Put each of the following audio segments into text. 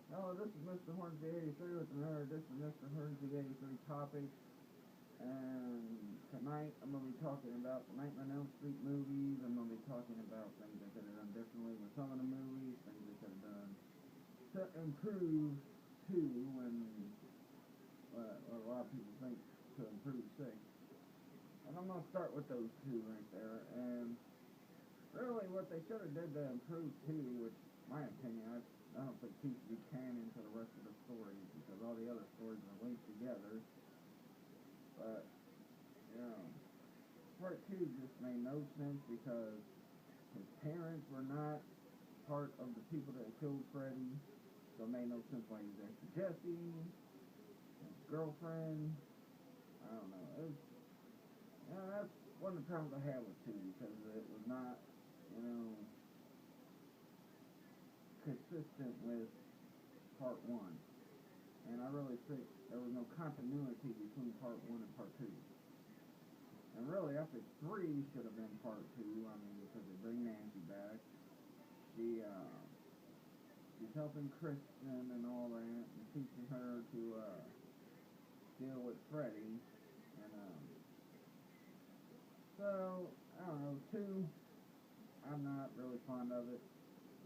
Hello, this is Mr. Hornsby83 with another edition of Mr. Hornsby83 Topics. And tonight I'm going to be talking about the Nightmare on Elm Street movies. I'm going to be talking about things they could have done differently with some of the movies, things they could have done to improve 2, and what a lot of people think to improve 6. And I'm going to start with those 2 right there. And really what they should have did to improve 2, which, in my opinion, I don't think 2 should be canon to the rest of the story because all the other stories are linked together. But, you know, part 2 just made no sense because his parents were not part of the people that killed Freddy. So it made no sense why he was after Jesse, his girlfriend. I don't know. It was, that's one of the problems I had with 2 because it was not, you know, consistent with part 1. And I really think there was no continuity between part 1 and part 2. And really, I think 3 should have been part 2. I mean, because they bring Nancy back. She, she's helping Kristen and all that, and teaching her to, deal with Freddy. And, so, I don't know, 2, I'm not really fond of it.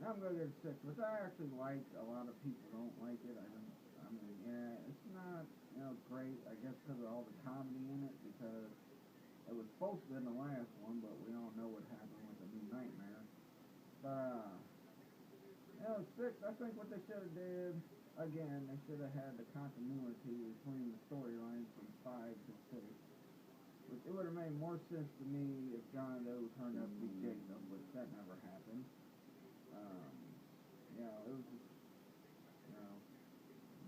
Now I'm going to give it 6, which I actually like. A lot of people don't like it. I mean, yeah, it's not, great, I guess, because of all the comedy in it, because it was supposed to be in the last one, but we all know what happened with the New Nightmare. But, 6, I think what they should have did, again, they should have had the continuity between the storylines from 5 to 6. Which it would have made more sense to me if John Doe turned out to be Jacob, which that never happened. It was just, you know,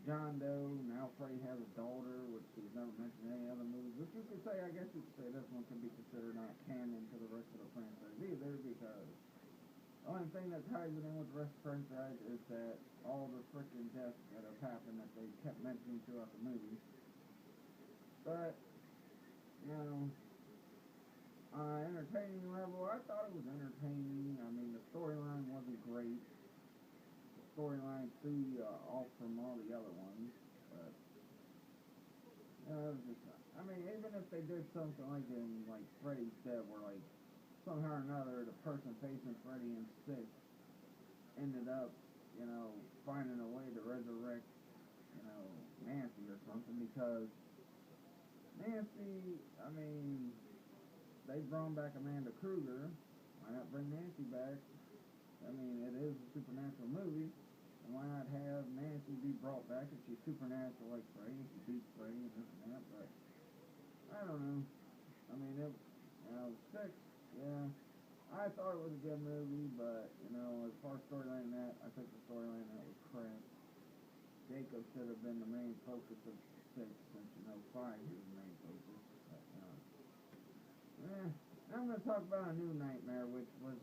John Doe, now Freddy has a daughter, which was never mentioned in any other movies. Which you could say, I guess you could say this one can be considered not canon to the rest of the franchise either, because the only thing that ties it in with the rest of the franchise is that all the freaking deaths that have happened that they kept mentioning throughout the movie. But, you know, on an entertaining level, I thought it was entertaining. I mean, the storyline wasn't great. The storyline threw you off from all the other ones, but it was just. I mean, even if they did something like in like Freddy's Dead, where like somehow or another the person facing Freddy in 6 ended up, finding a way to resurrect, Nancy or something, because Nancy, I mean, they brought back Amanda Kruger. Why not bring Nancy back? I mean, it is a supernatural movie, and why not have Nancy be brought back if she's supernatural like Freddy, and she beats Freddy and this and that, but I don't know. I mean, 6, yeah. I thought it was a good movie, but, as far as storyline that, I think the storyline that was crap. Jacob should have been the main focus of 6, since, 5 is the main focus. But, now I'm going to talk about A New Nightmare, which was,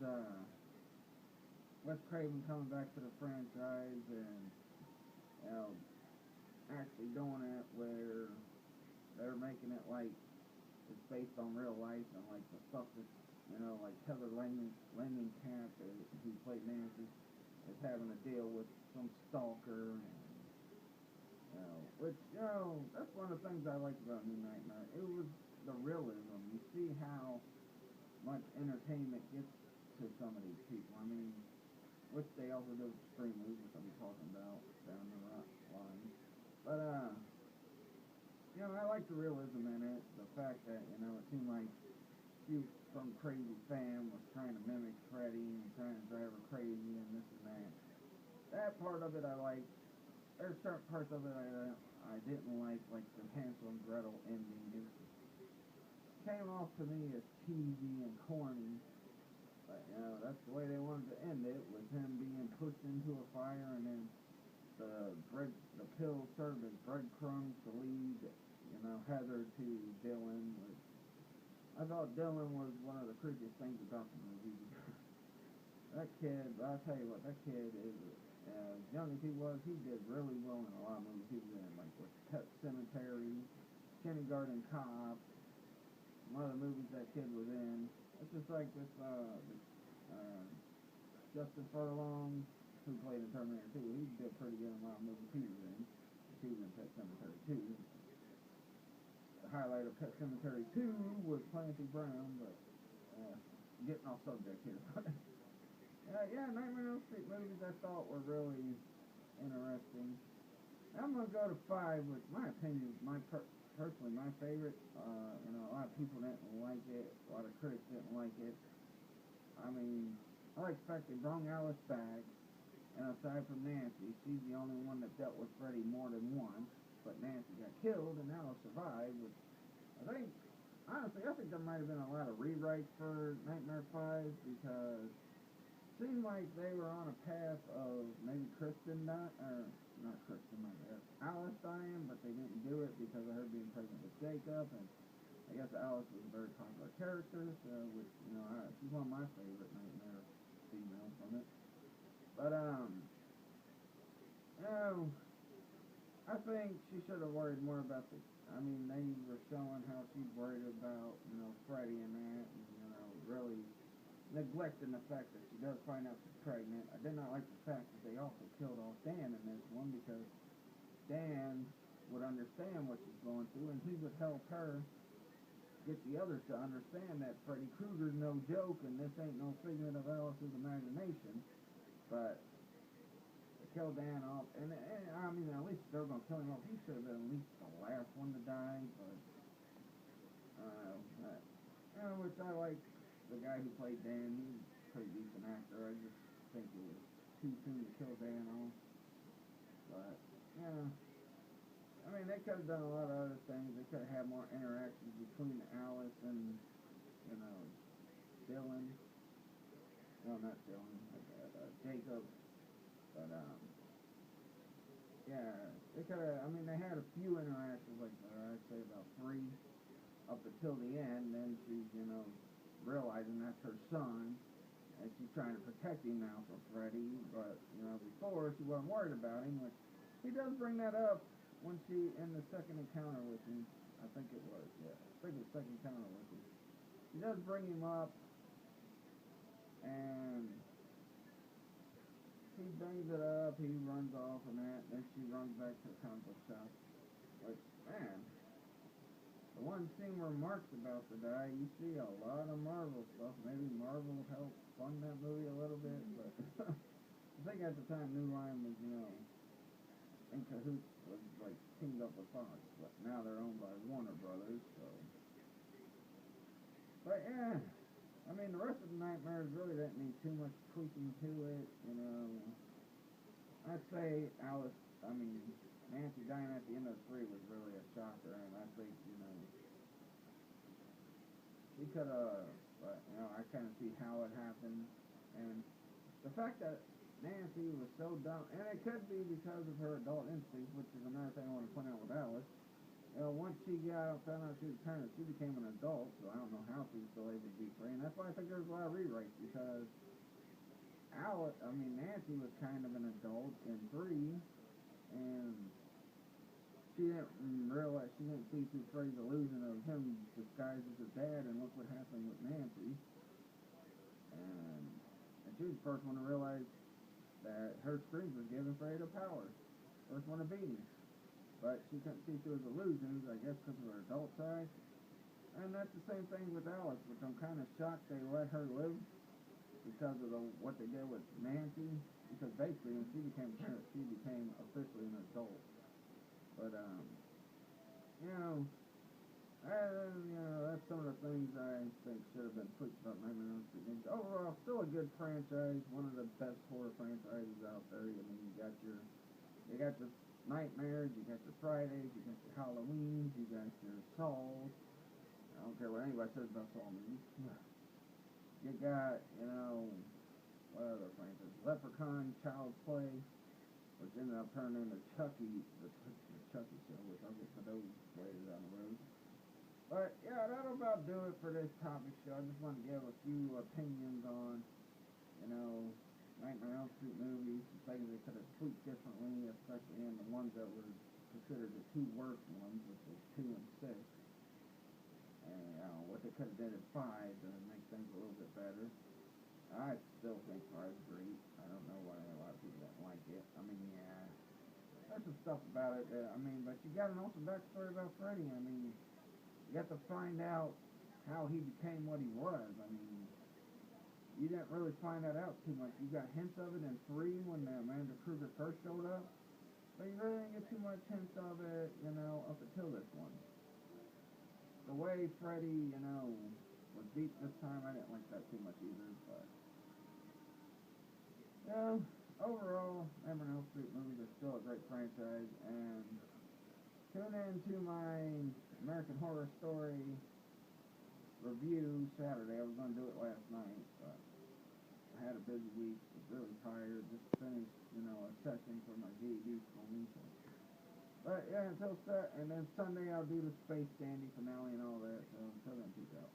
Wes Craven coming back to the franchise and, you know, actually doing it where they're making it like it's based on real life and like the stuff that, like Heather Langenkamp, who played Nancy, is having to deal with some stalker and, which, that's one of the things I liked about New Nightmare. It was the realism. You see how much entertainment gets to some of these people. I mean, which they also do with Scream movies, which I'll be talking about down the line. But, I like the realism in it. The fact that, it seemed like some crazy fan was trying to mimic Freddy and trying to drive her crazy and this and that. That part of it I like. There's certain parts of it I didn't like the Hansel and Gretel ending. It came off to me as cheesy and corny. But, that's the way they wanted to end it, with him being pushed into a fire and then the pill served as breadcrumbs to lead, Heather to Dylan. Which I thought Dylan was one of the creepiest things about the movie. That kid, I'll tell you what, that kid is, as young as he was, he did really well in a lot of movies he was in, like with Pet Cemetery, Kindergarten Cop, some other movies that kid was in. It's just like this, Justin Furlong, who played in Terminator 2. He did pretty good in a lot of movies he was in. He was in Pet Sematary 2. The highlight of Pet Sematary 2 was Clancy Brown, but getting off subject here. Yeah, Nightmare on Elm Street movies I thought were really interesting. I'm gonna go to 5, which my opinion is personally my favorite. A lot of people didn't like it. A lot of critics didn't like it. I mean, I like the fact they brought Alice back, and aside from Nancy, she's the only one that dealt with Freddy more than once. But Nancy got killed, and Alice survived. Which honestly, I think there might have been a lot of rewrites for Nightmare 5 because it seemed like they were on a path of maybe Alice dying, but they didn't do it because of her being pregnant with Jacob, and I guess Alice was a very popular character, so which, she's one of my favorite Nightmare females from it. But, I think she should have worried more about they were showing how she's worried about, Freddy and that, and, really neglecting the fact that she does find out she's pregnant. I did not like the fact that they also killed off Dan in this one because Dan would understand what she's going through, and he would help her get the others to understand that Freddy Krueger's no joke, and this ain't no figment of Alice's imagination. But they killed Dan off, and at least they're gonna kill him off. He should have been at least the last one to die, but which I like the guy who played Dan. He's a pretty decent actor. I just think it was too soon to kill Dan off. But they could have done a lot of other things. They could have had more interactions between Alice and, Dylan. No, not Dylan. Jacob. But, they could have, they had a few interactions, like, I'd say about 3, up until the end. Then she's, realizing that's her son, and she's trying to protect him now from Freddy. But, before, she wasn't worried about him, which he does bring that up when she, in the second encounter with him, I think it was the second encounter with him. She does bring him up, and he brings it up, he runs off and that, then she runs back to the comic book shop. Like, man, the one scene where Mark's about to die, you see a lot of Marvel stuff. Maybe Marvel helped fund that movie a little bit, but I think at the time New Line was, in cahoots, was like teamed up with Fox, but now they're owned by Warner Brothers, so. But the rest of the Nightmares really didn't need too much tweaking to it, I'd say Nancy dying at the end of 3 was really a shocker, and I think, she could have, but, I kind of see how it happened, and the fact that Nancy was so dumb, and it could be because of her adult instincts, which is another thing I want to point out with Alice. Once she found out she was pregnant, she became an adult, so I don't know how she was still able to be free, and that's why I think there's a lot of rewrites, because Nancy was kind of an adult in 3, and she didn't see through Freddy's illusion of him disguised as his dad, and look what happened with Nancy. And she was the first one to realize that her screams were giving Freddy the power. First one to beat him. But she couldn't see through his illusions, I guess because of her adult side. And that's the same thing with Alice, which I'm kind of shocked they let her live because of what they did with Nancy. Because basically, when she became a parent, she became officially an adult. But, that's some of the things I think should have been tweaked about Nightmare on Elm Street. Overall, still a good franchise, one of the best horror franchises out there. You got your Nightmares, you got your Fridays, you got your Halloweens, you got your Saws. I don't care what anybody says about Saw movies. You got, what other franchise? Leprechaun, Child's Play, which ended up turning into Chucky, the Chucky show, which I'll get to those later down the road. But, that'll about do it for this topic show. I just wanted to give a few opinions on, Nightmare on Elm Street movies, things they could have tweaked differently, especially in the ones that were considered the 2 worst ones, which was 2 and 6. And, what they could have done in 5 to make things a little bit better. I still think 5's great. I don't know why a lot of people don't like it. there's some stuff about it that, I mean, but you gotta know some backstory about Freddy. I mean, you have to find out how he became what he was. I mean, you didn't really find that out too much. You got hints of it in 3 when Amanda Kruger first showed up, but you really didn't get too much hints of it, up until this one. The way Freddy, was beat this time, I didn't like that too much either, but, overall, Nightmare on Elm Street movies are still a great franchise, and tune in to my American Horror Story review Saturday. I was going to do it last night, but I had a busy week, was really tired, just finished, a session for my GED schooling, so. But yeah, until and then Sunday I'll do the Space Dandy finale and all that, so until then, peace out.